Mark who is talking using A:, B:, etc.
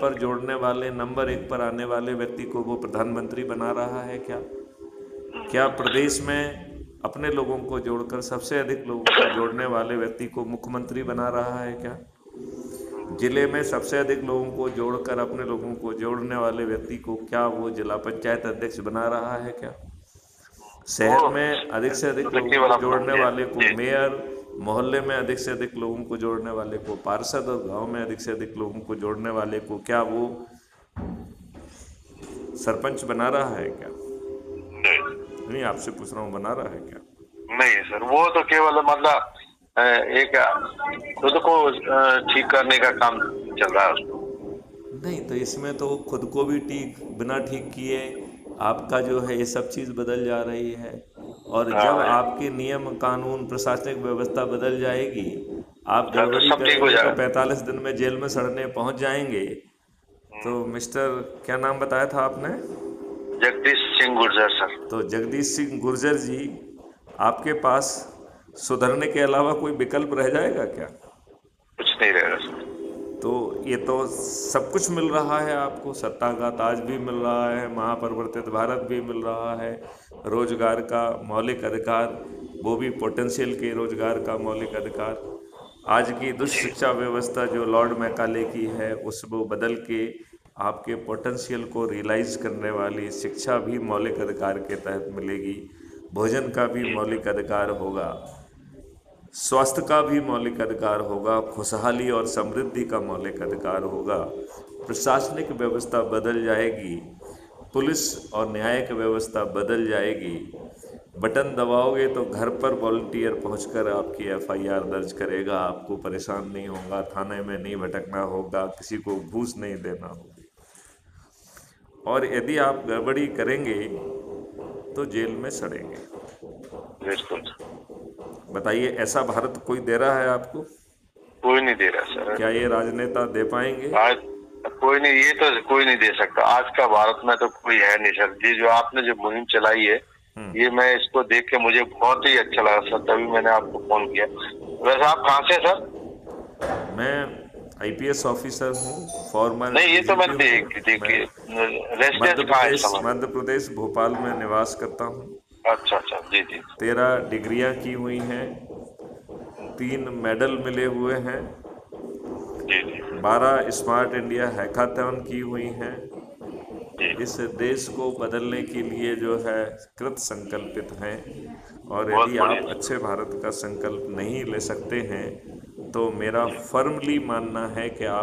A: पर जोड़ने वाले, नंबर 1 पर आने वाले व्यक्ति को वो प्रधानमंत्री बना रहा है क्या? क्या प्रदेश में अपने लोगों को जोड़कर सबसे अधिक लोगों को जोड़ने वाले व्यक्ति को मुख्यमंत्री बना रहा है क्या? जिले में सबसे अधिक लोगों को जोड़कर अपने लोगों को जोड़ने वाले व्यक्ति को क्या वो जिला पंचायत अध्यक्ष बना रहा है क्या? शहर में अधिक से अधिक
B: तो
A: लोगों
B: केवल
A: को
B: अपना
A: जोड़ने
B: जी
A: वाले को
B: जी।
A: मेयर, मोहल्ले में अधिक से अधिक लोगों को जोड़ने वाले को पार्षद और गांव में अधिक से अधिक लोगों को जोड़ने वाले को क्या वो सरपंच बना रहा है क्या?
B: नहीं
A: नहीं, आपसे पूछ रहा हूँ, बना रहा है क्या?
B: नहीं सर, वो तो केवल मतलब एक खुद को ठीक करने का काम चल रहा है उसको।
A: नहीं, तो इसमें तो खुद को भी ठीक, बिना ठीक किए आपका जो है ये सब चीज़ बदल जा रही है। और
B: हाँ
A: जब
B: भाई।
A: आपके नियम कानून प्रशासनिक व्यवस्था बदल जाएगी, आप
B: हाँ, तो
A: गड़बड़ी
B: सब ठीक हो
A: करेंगे तो
B: जाएगा।
A: 45 दिन में जेल में सड़ने पहुंच जाएंगे। तो मिस्टर, क्या नाम बताया था आपने?
B: जगदीश सिंह गुर्जर सर।
A: तो जगदीश सिंह गुर्जर जी, आपके पास सुधरने के अलावा कोई विकल्प रह जाएगा क्या?
B: कुछ नहीं रहेगा सर।
A: तो ये तो सब कुछ मिल रहा है आपको, सत्ता का ताज भी मिल रहा है, महापरिवर्तित भारत भी मिल रहा है, रोजगार का मौलिक अधिकार, वो भी पोटेंशियल के रोजगार का मौलिक अधिकार। आज की दुष्ट
B: जी।
A: शिक्षा व्यवस्था जो लॉर्ड मैकाले की है उसको बदल के आपके पोटेंशियल को रियलाइज करने वाली शिक्षा भी मौलिक अधिकार के तहत मिलेगी। भोजन का भी
B: जी।
A: मौलिक अधिकार होगा, स्वास्थ्य का भी मौलिक अधिकार होगा, खुशहाली और समृद्धि का मौलिक अधिकार होगा। प्रशासनिक व्यवस्था बदल जाएगी, पुलिस और न्यायिक व्यवस्था बदल जाएगी। बटन दबाओगे तो घर पर वॉलंटियर पहुंचकर आपकी एफआईआर दर्ज करेगा, आपको परेशान नहीं होगा, थाने में नहीं भटकना होगा, किसी को घूस नहीं देना होगा। और यदि आप गड़बड़ी करेंगे तो जेल में सड़ेंगे।
B: बिल्कुल।
A: बताइए, ऐसा भारत कोई दे रहा है आपको?
B: कोई नहीं दे रहा सर।
A: क्या ये राजनेता दे पाएंगे?
B: आज कोई नहीं, ये तो कोई नहीं दे सकता। आज का भारत में तो कोई है नहीं सर। ये जो आपने जो मुहिम चलाई है, ये मैं इसको देख के मुझे बहुत ही अच्छा लगा सर, तभी मैंने आपको फोन किया। वैसे आप कहाँ से सर?
A: मैं आईपीएस ऑफिसर हूँ, फॉर्मर
B: नहीं, ये तो
A: डीजीपी
B: मैंने
A: हूँ। मैं
B: देखिए रेसिडेंस कहाँ है इस समय?
A: मध्य प्रदेश भोपाल में निवास करता हूँ।
B: अच्छा अच्छा, जी जी।
A: 13 डिग्रियां की हुई हैं, 3 मेडल मिले हुए हैं,
B: जी जी।
A: 12 स्मार्ट इंडिया हैकाथॉन की हुई हैं।
B: जी।
A: इस देश को बदलने के लिए जो है कृत संकल्पित हैं। और
B: बहुत
A: यदि
B: बढ़िया
A: आप
B: सर।
A: अच्छे भारत का संकल्प नहीं ले सकते हैं तो मेरा फर्मली मानना है कि आप